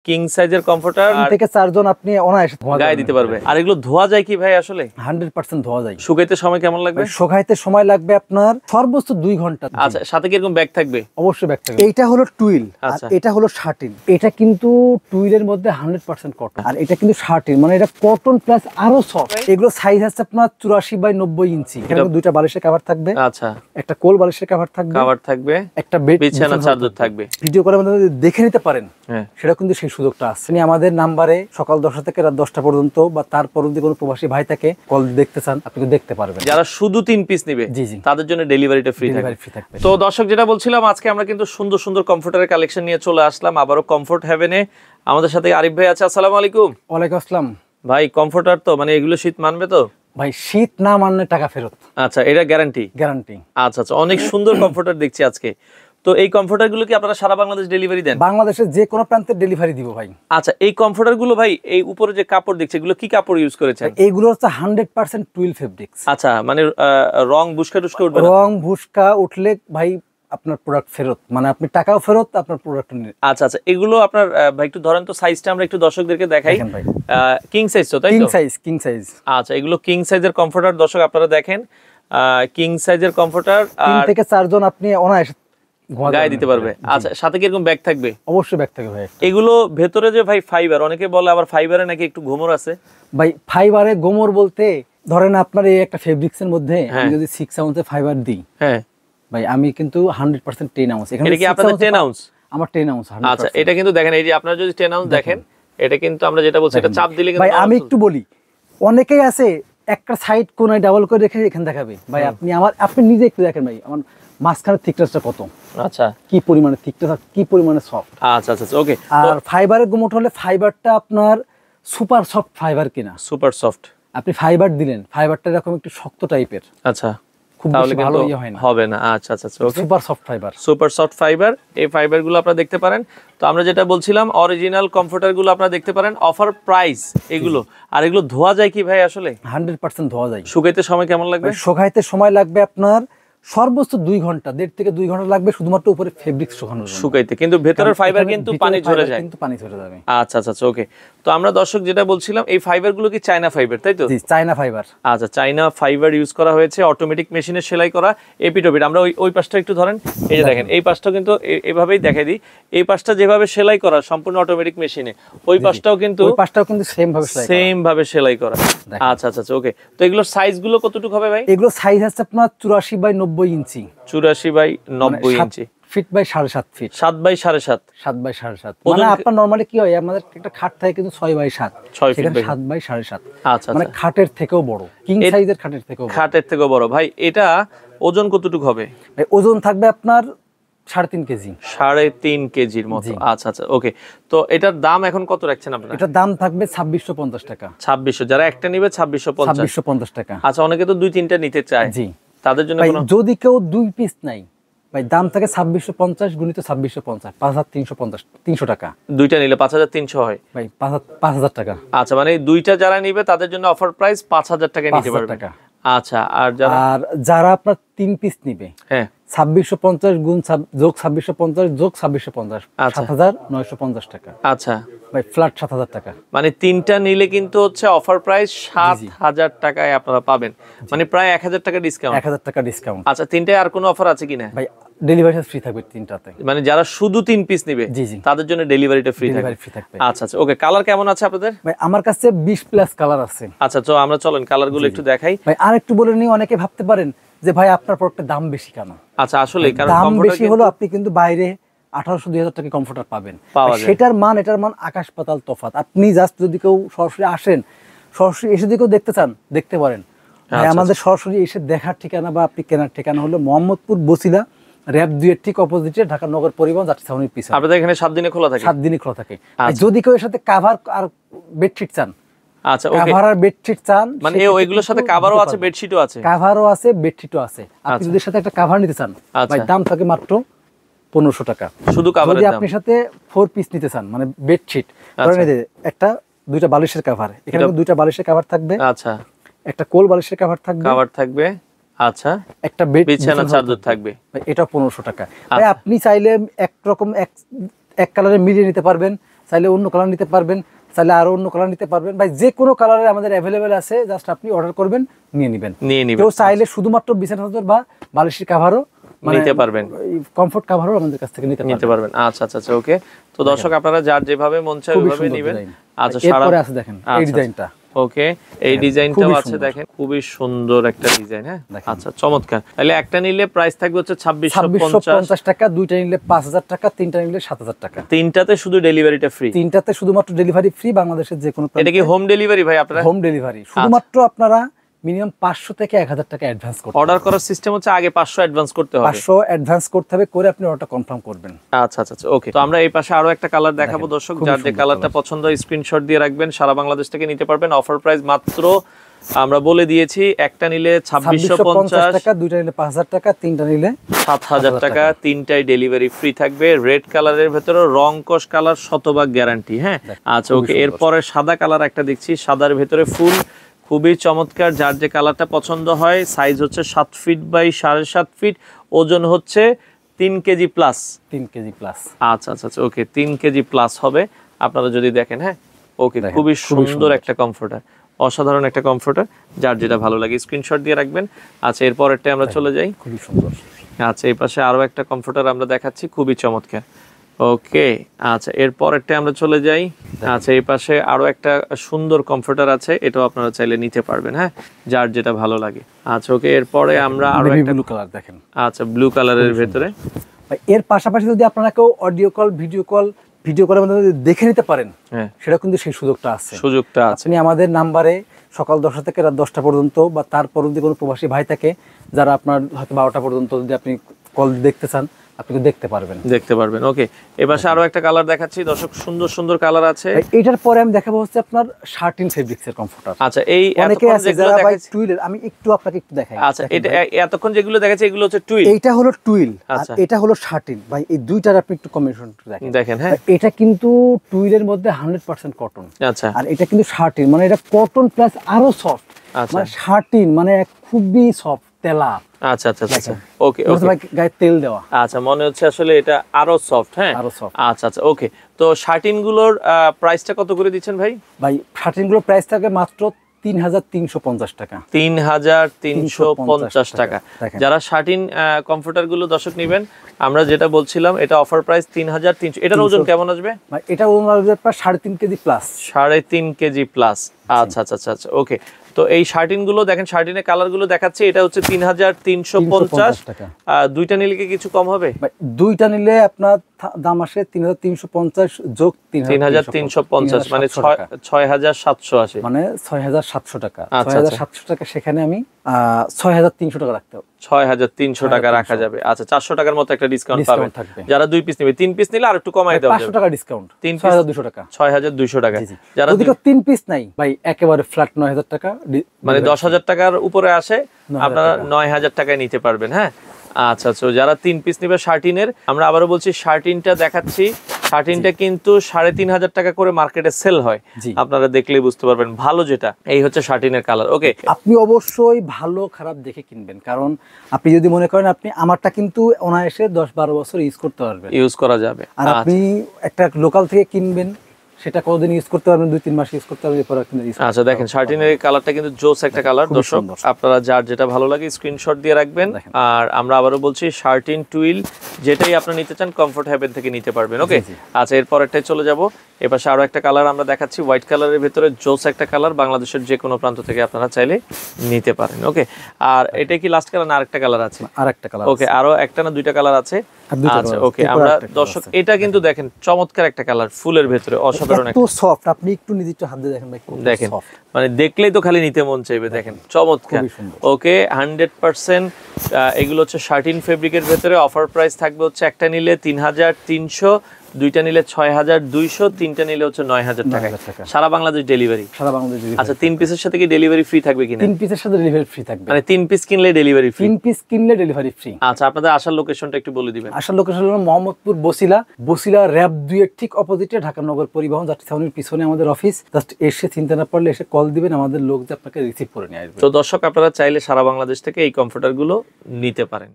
King সাইজের comforter থেকে 4 জন আপনি অনায়াসে গায়ে দিতে পারবে। আর এগুলো ধোয়া যায় কি ভাই? আসলে 100% ধোয়া যায়। শুকাইতে সময় কেমন লাগবে? শুকাইতে সময় লাগবে আপনার সর্বোচ্চ 2 ঘন্টা। আচ্ছা, সাথে কি এরকম ব্যাগ থাকবে? অবশ্যই ব্যাগ থাকবে। এইটা হলো টুইল আর এটা হলো শার্টিন। এটা কিন্তু টুইলের মধ্যে 100% কটন আর এটা কিন্তু শার্টিন, মানে এটা কটন প্লাস আরো সফট। এগুলো সাইজ আছে আপনার 84 বাই 90 ইঞ্চি। এখানে দুইটা বালিশের কভার থাকবে। আচ্ছা, একটা কোল বালিশের কভার থাকবে, একটা বিছানা চাদর থাকবে। ভিডিও করে আমাদের দেখে নিতে পারেন, সেটা কিন্তু সেই সুযোগটা আছে। আমাদের নাম্বারে সকাল 10টা থেকে রাত 10টা পর্যন্ত বা তার পরবর্তী কোনো প্রবাসী ভাই থাকে কল দেখতে চান, আপনি দেখতে পারবেন। যারা শুধু 3 পিস নেবে তাদের জন্য ডেলিভারিটা ফ্রি থাকবে। তো দর্শক, যেটা বলছিলাম, আজকে আমরা কিন্তু সুন্দর সুন্দর কমফোর্টারের কালেকশন নিয়ে চলে আসলাম আবারও কমফোর্ট হেভেনে। আমাদের সাথে আরিফ ভাই আছে। আসসালামু আলাইকুম। ওয়ালাইকুম আসসালাম। ভাই, কমফোর্টার তো মানে এগুলো শীত মানবে তো? ভাই, শীত না মানলে টাকা ফেরত। আচ্ছা, এটা গ্যারান্টি? আচ্ছা, অনেক সুন্দর কমফোর্টার দেখছি আজকে। তো এই কমফোর্টার গুলো কি আপনারা সারা বাংলাদেশ ডেলিভারি দেন? বাংলাদেশের যে কোনো প্রান্তে ডেলিভারি দিব ভাই। আচ্ছা, এই কমফোর্টার গুলো ভাই, এই উপরে যে কাপড় দেখছি, এগুলো কি কাপড় ইউজ করেছেন? এইগুলো হচ্ছে 100% টুইল ফেব্রিক্স। আচ্ছা, মানে রং ভুসকা টুসকা উঠবে না? রং ভুসকা উঠলে ভাই আপনার প্রোডাক্ট ফেরত, মানে আপনি টাকাও ফেরত, আপনার প্রোডাক্ট নিয়ে। আচ্ছা আচ্ছা, এগুলো আপনার ভাই একটু ধরেন তো, সাইজটা আমরা একটু দর্শকদেরকে দেখাই। কিং সাইজ তো, তাই তো? King size. আচ্ছা, এগুলো কিং সাইজের কমফোর্টার। দর্শক আপনারা দেখেন, কিং সাইজের কমফোর্টার। 3 থেকে 4 জন আপনি অনায়াসে গায়ে দিতে পারবে। আচ্ছা, সাথে কি এরকম ব্যাগ থাকবে? অবশ্যই ব্যাগ থাকবে ভাই। এগুলো ভেতরে যে ভাই ফাইবার, অনেকে বলে আবার ফাইবারে নাকি একটু ঘুমর আছে। ভাই, ফাইবারে গোমর বলতে ধরেন আপনার এই একটা ফেব্রিক্সের মধ্যে আমি যদি 6 আউন্সের ফাইবার দিই, হ্যাঁ ভাই, আমি কিন্তু 100% 10 আউন্স। এটা কি আপনাদের 10 আউন্স? আমার 10 আউন্স। আচ্ছা, এটা কিন্তু দেখেন, এই যে আপনারা যদি 10 আউন্স দেখেন, এটা কিন্তু আমরা যেটা বলছি, এটা চাপ দিলে কিন্তু ভাই, আমি একটু বলি, অনেকেই আছে একটা সাইড কোণায় ডাবল করে রেখে এখানে দেখাবে। ভাই, আপনি নিজে একটু দেখেন ভাই, আমার মাঝখানের থিকনেসটা কত, আচ্ছা কি পরিমাণে থিকনেস, কি পরিমাণে সফট। আচ্ছা আচ্ছা, ওকে। আর ফাইবারের গুমোট হলে ফাইবারটা আপনার সুপার সফট ফাইবার কিনা, সুপার সফট। আপনি ফাইবার দিলেন, ফাইবারটা এরকম একটু শক্ত টাইপের, আচ্ছা, খুব ভালো হয় না, হবে না। আচ্ছা আচ্ছা, okay. Super soft fibre, super soft fibre. এই ফাইবারগুলো আপনারা দেখতে পারেন। তো আমরা যেটা বলছিলাম, অরিজিনাল কমফোর্টারগুলো আপনারা দেখতে পারেন, অফার প্রাইস এগুলো। আর এগুলো ধোয়া যায় কি ভাই? আসলে 100% ধোয়া যায়। শুকাইতে সময় কেমন লাগবে? শুকাইতে সময় লাগবে আপনার সর্বোচ্চ 2 ঘন্টা, 1.5 থেকে 2 ঘন্টা লাগবে শুধুমাত্র উপরে ফেব্রিক শুকাইতে, কিন্তু ভেতরের ফাইবার কিন্তু পানি ঝরে যায়। আচ্ছা আচ্ছা, ওকে। তো আমরা দর্শক যেটা বলছিলাম, এই ফাইবারগুলো কি চায়না ফাইবার, তাই তো? জি, চায়না ফাইবার। আচ্ছা, চায়না ফাইবার ইউজ করা হয়েছে, অটোমেটিক মেশিনে সেলাই করা। এপিটোপিট আমরা ওই পাশটা একটু ধরেন, এই যে দেখেন, এই পাশটা কিন্তু এভাবেই দেখাই দিই। এই পাশটা যেভাবে সেলাই করা সম্পূর্ণ অটোমেটিক মেশিনে, ওই পাশটাও কিন্তু সেম ভাবে সেলাই করা। আচ্ছা আচ্ছা, ওকে। তো এগুলোর সাইজগুলো কতটুকু হবে ভাই? এগুলো সাইজ আছে আপনার 84 by 90 inch. 84 by 90 inch, feet by 7.5 feet. 7 by 7.5, 7 by 7.5। মানে আপনার নরমালি কি হয়, আমাদের একটা খাট থাকে কিন্তু 6 বাই 7, সেখানে 7 বাই 7.5। আচ্ছা, মানে খাটের থেকেও বড়, কিং সাইজের খাটের থেকেও বড়। ভাই, এটা ওজন কতটুকু হবে? ভাই, ওজন থাকবে আপনার 3.5 কেজি। 3.5 কেজির মতো। আচ্ছা আচ্ছা, ওকে। তো এটার দাম এখন কত রাখছেন আপনারা? এটার দাম থাকবে 2650 টাকা। 2600, যারা একটা নেবে 2650 টাকা। আচ্ছা, অনেকে তো 2-3টা নিতে চায়, জি, তাদের জন্য যদি কেউ 2 পিস নাই ভাই, দাম থাকে 2650 গুণিত 2650, 5350, 300 টাকা। দুইটা নিলে 5300 হয় ভাই, 5000 টাকা। আচ্ছা, মানে দুইটা যারা নিবে তাদের জন্য অফার প্রাইস 5000 টাকা নিতে পারবে। আচ্ছা, আর যারা আপনার 3 পিস নিবে, হ্যাঁ, 2650 গুণ যোগ 2650 যোগ 2650, 7950 টাকা। আচ্ছা ভাই, ফ্ল্যাট 7000 টাকা। মানে 3টা নিলে কিন্তু হচ্ছে অফার প্রাইস 7000 টাকায় আপনারা পাবেন, মানে প্রায় 1000 টাকা ডিসকাউন্ট। 1000 টাকা ডিসকাউন্ট। আচ্ছা, 3টায় আর কোনো অফার আছে কিনা ভাই? ডেলিভারি ফ্রি থাকবে 3টাতে, মানে যারা শুধু 3 পিস নিবে তাদের জন্য ডেলিভারিটা ফ্রি থাকবে। আচ্ছা আচ্ছা, ওকে। কালার কেমন আছে আপনাদের? ভাই, আমার কাছে 20 প্লাস কালার আছে। আচ্ছা, তো আমরা চলেন কালারগুলো একটু দেখাই। ভাই, আর একটু বলে নিই, অনেকে ভাবতে পারেন যে ভাই আপনার প্রোডাক্টের দাম বেশি কেন? আচ্ছা, আসলে কারণ দাম বেশি হলো আপনি কিন্তু বাইরে 1800-2000 টাকা কমফোর্টার পাবেন, সেটার মান এটার মান আকাশ পাতাল তফাৎ। আপনি জাস্ট যদি কেউ সরাসরি আসেন, সরাসরি এসে যদি কেউ দেখতে চান, দেখতে পারেন। আমাদের সরাসরি এসে দেখার ঠিকানা বা আপনি কেনার ঠিকানা হলো মোহাম্মদপুর বছিলা র‍্যাব 2 এর ঠিক অপোজিটে, ঢাকা নগর পরিবহন যাত্রী ছাউনির পিছনে। আপনাদের এখানে 7 দিনে খোলা থাকে? 7 দিনই খোলা থাকে। যদি কেউ এর সাথে কভার আর বেডশিট চান, আচ্ছা, ওকে, কভার আর বেডশিট চান, মানে ওইগুলোর সাথে কভারও আছে, বেডশিটও আছে? কভারও আছে, বেডশিটও আছে। আপনি যদি সাথে একটা কভার নিতে চান, ভাই, দাম থাকে মাত্র 1500 টাকা শুধু কভারের দাম। যদি আপনি সাথে 4 পিস নিতে চান, মানে বেডশিট, ধরেন একটা 2টা বালিশের কভার, এখানে 2টা বালিশের কভার থাকবে, আচ্ছা, একটা কোল বালিশের কভার থাকবে, আচ্ছা, একটা বিছানা চাদর থাকবে, এটা 1500 টাকা। ভাই, আপনি চাইলে একরকম এক কালারে মিলিয়ে নিতে পারবেন, চাইলে অন্য কালার নিতে পারবেন, চাইলে আরো অন্য কালার নিতে পারবেন ভাই, যে কোনো কালারে আমাদের অ্যাভেলেবেল আছে, জাস্ট আপনি অর্ডার করবেন, নিয়ে নেবেন। কেউ চাইলে শুধুমাত্র বিছানা চাদর বা বালিশের কাভারও নিতে পারবেন, কমফোর্ট কাভারও আমাদের কাছ থেকে নিতে পারবেন। আচ্ছা আচ্ছা আচ্ছা, ওকে। তো দর্শক আপনারা যার যেভাবে মন চায় ওইভাবে নেবেন। আচ্ছা, এরপরে আছে দেখেন এই ডিজাইনটা, ওকে, এই ডিজাইনটাও আছে দেখেন, খুবই সুন্দর একটা ডিজাইন। হ্যাঁ, আচ্ছা, চমৎকার। তাহলে একটা নিলে প্রাইস থাকবে হচ্ছে 2650 টাকা, দুইটা নিলে 5000 টাকা, তিনটা নিলে 7000 টাকা। তিনটাতে শুধু ডেলিভারিটা ফ্রি? তিনটাতে শুধুমাত্র ডেলিভারি ফ্রি, বাংলাদেশের যে কোনো। এটা কি হোম ডেলিভারি ভাই আপনারা? হোম ডেলিভারি, শুধুমাত্র আপনারা মিনিমাম 500 থেকে 1000 টাকা অ্যাডভান্স করতে হবে। অর্ডার করার সিস্টেম হচ্ছে আগে 500 অ্যাডভান্স করতে হবে। 500 অ্যাডভান্স করতে হবে, করে আপনি অর্ডারটা কনফার্ম করবেন। আচ্ছা আচ্ছা আচ্ছা, ওকে। তো আমরা এই পাশে আরো একটা কালার দেখাবো দর্শক, যার যে কালারটা পছন্দ হয় স্ক্রিনশট দিয়ে রাখবেন, সারা বাংলাদেশ থেকে নিতে পারবেন। অফার প্রাইস মাত্র আমরা বলে দিয়েছি, একটা নিলে 2650 টাকা, দুইটা নিলে 5000 টাকা, তিনটা নিলে 7000 টাকা, তিনটাই ডেলিভারি ফ্রি থাকবে। রেড কালারের ভেতরে রং কস কালার, শতভাগ গ্যারান্টি। হ্যাঁ, আচ্ছা, ওকে। এরপরে সাদা কালার একটা দেখছি, সাদার ভেতরে ফুল, খুবই চমৎকার। যার যে কালারটা পছন্দ হয়, সাইজ হচ্ছে 7 ফিট বাই 7.5 ফিট, ওজন হচ্ছে 3 কেজি প্লাস। 3 কেজি প্লাস, আচ্ছা আচ্ছা আচ্ছা, ওকে, 3 কেজি প্লাস হবে আপনারা যদি দেখেন। হ্যাঁ, ওকে, খুবই সুন্দর একটা কমফোর্টার, অসাধারণ একটা কমফোর্টার, যার যেটা ভালো লাগে স্ক্রিনশট দিয়ে রাখবেন। আচ্ছা, এরপরেরটা আমরা চলে যাই। খুবই সুন্দর। আচ্ছা, এই পাশে আরো একটা কমফোর্টার আমরা দেখাচ্ছি, খুবই চমৎকার। ওকে, আচ্ছা, এরপরেরটা আমরা চলে যাই। আচ্ছা, এই পাশে আরো একটা সুন্দর কমফোর্টার আছে, এটাও আপনারা চাইলে নিতে পারবেন। হ্যাঁ, যার যেটা ভালো লাগে। আচ্ছা, ওকে, এরপরে আমরা আরো একটা ব্লু কালার দেখেন। আচ্ছা, ব্লু কালারের ভেতরে। এর পাশাপাশি যদি আপনারা কেউ অডিও কল, ভিডিও কলের মাধ্যমে দেখে নিতে পারেন, সেটা কিন্তু সেই সুযোগটা আছে। আপনি আমাদের নাম্বারে সকাল 10টা থেকে রাত 10টা পর্যন্ত, বা তারপর যদি কোনো প্রবাসী ভাই থাকে যারা আপনার হয়তো 12টা পর্যন্ত যদি আপনি কল দেখতে চান, আপনি দেখতে পারবেন। ওকে, এবার আরো একটা কালার দেখাচ্ছি দর্শক, সুন্দর সুন্দর কালার আছে। এটার পরে আমি দেখাবো হচ্ছে আপনার শার্টিন ফেব্রিক্স এর কমফোর্টার। আচ্ছা, এই অনেকে আছে যারা ভাই টুইল, আমি আপনাকে একটু দেখাই। আচ্ছা, এটা এতক্ষণ যেগুলো দেখাচ্ছি এগুলো হচ্ছে টুইল, এইটা হলো টুইল আর এটা হলো শার্টিন। ভাই এই দুইটার আপনি একটু কম্বিনেশন দেখেন। হ্যাঁ, এটা কিন্তু টুইলের মধ্যে 100% কটন। আচ্ছা, আর এটা কিন্তু শার্টিন, মানে এটা কটন প্লাস আরো সফট। মানে শার্টিন মানে খুবই সফট, তেলা। আচ্ছা আচ্ছা আচ্ছা, ওকে ওকে, গায়ে তেল দেওয়া। আচ্ছা, মনে হচ্ছে আসলে এটা আরো সফট। হ্যাঁ, আরো সফট। আচ্ছা আচ্ছা, ওকে। তো শার্টিন গুলোর প্রাইসটা কত করে দিচ্ছেন ভাই? ভাই শার্টিন গুলোর প্রাইস থাকে মাত্র 3350 টাকা। 3350 টাকা। যারা শার্টিন কমফোর্টার গুলো দর্শক নেবেন, আমরা যেটা বলছিলাম, এটা অফার প্রাইস 3300। এটার ওজন কেমন আসবে? এটা ওজন আসবে প্রায় 3.5 কেজি প্লাস। 3.5 KG plus. আচ্ছা আচ্ছা আচ্ছা, ওকে। তো এই শার্টিন গুলো দেখেন, শার্টিনের কালার গুলো দেখাচ্ছি, এটা হচ্ছে 3350 টাকা। দুইটা নিলে কি কিছু কম হবে? দুইটা নিলে আপনার দাম আসে 3350 যোগ 3350, মানে 6780, মানে 6700 টাকা। 6700 টাকা, সেখানে আমি 6300 টাকা রাখতে হবে। 6300 টাকা রাখা যাবে। আচ্ছা, 400 টাকার মতো একটা ডিসকাউন্ট পাবেন যারা 2 পিস নেবে। 3 পিস নিলে আর একটু কমাই দেওয়া যাবে, 500 টাকা ডিসকাউন্ট। 6200 টাকা, 6200 টাকা। যারা যদি 3 পিস নাই ভাই, একেবারে ফ্ল্যাট 9000 টাকা, মানে 10000 টাকার উপরে আসে, আপনারা 9000 টাকায় নিতে পারবেন। হ্যাঁ, আচ্ছা আচ্ছা, যারা 3 পিস নেবে শার্টিনের, আমরা আবারও বলছি শার্টিনটা দেখাচ্ছি, শার্টিনটা কিন্তু 3500 টাকা করে মার্কেটে সেল হয়, আপনারা দেখলেই বুঝতে পারবেন ভালো যেটা। এই হচ্ছে শার্টিনের কালার। ওকে, আপনি অবশ্যই ভালো খারাপ দেখে কিনবেন, কারণ আপনি যদি মনে করেন আপনি আমারটা কিন্তু অনায়াসে 10-12 বছর ইউজ করতে পারবেন, ইউজ করা যাবে। আর আপনি একটা লোকাল থেকে কিনবেন, সেটা কতদিন ইউজ করতে পারবেন, 2-3 মাস ইউজ করতে পারবেন, এরপর কিন্তু ইউজ। আচ্ছা, দেখেন শার্টিনের কালারটা কিন্তু জোস একটা কালার দর্শক, আপনারা যার যেটা ভালো লাগে স্ক্রিনশট দিয়ে রাখবেন। আর আমরা আবারও বলছি, শার্টিন টুইল যেটাই আপনি নিতে চান, কমফোর্ট হেভেন থেকে নিতে পারবেন। ওকে, আচ্ছা, এরপরটাই চলে যাব। এপাশে আরো একটা কালার আমরা দেখাচ্ছি, হোয়াইট কালারের ভিতরে জোস একটা কালার, বাংলাদেশের যে কোনো প্রান্ত থেকে আপনারা চাইলে নিতে পারেন। ওকে, আর এটা কি লাস্ট কালার না আরেকটা কালার আছে? আরেকটা কালার। ওকে, আরো একটা না দুইটা কালার আছে। আচ্ছা, ওকে, আমরা দর্শক এটা কিন্তু দেখেন চমৎকার একটা কালার, ফুলের ভেতরে অসাধারণ একটা সফট। আপনি একটু নিজে একটু হাত দিয়ে দেখেন ভাই, দেখেন, মানে দেখলেই তো খালি নিতে মন চাইবে। দেখেন, চমৎকার। ওকে, 100% এগুলো হচ্ছে শার্টিন ফেব্রিকের ভেতরে। অফার প্রাইস থাকবে হচ্ছে একটা নিলে 3300, দুইটা নিলে 6200, তিনটা নিলে হচ্ছে 9000 টাকা। সারা বাংলাদেশ ডেলিভারি। সারা বাংলাদেশ। আচ্ছা, 3 পিসের সাথে কি ডেলিভারি ফ্রি থাকবে কিনা? 3 পিসের সাথে ডেলিভারি ফ্রি থাকবে, মানে 3 পিস কিনলে ডেলিভারি ফ্রি। 3 পিস কিনলে ডেলিভারি ফ্রি। আচ্ছা, আপনাদের আসার লোকেশনটা একটু বলে দিবেন। আসার লোকেশন হলো মোহাম্মদপুর বসিলা র‍্যাব 2 এর ঠিক অপোজিটে, ঢাকা নগর পরিবহন যাত্রী ছাউনির পিছনে আমাদের অফিস। জাস্ট এসে চিন্তা না পারলে এসে কল দিবেন, আমাদের লোক যে আপনাকে রিসিভ করে নিয়ে আসবে। তো দর্শক, আপনারা চাইলে সারা বাংলাদেশ থেকে এই কমফোর্টার গুলো নিতে পারেন।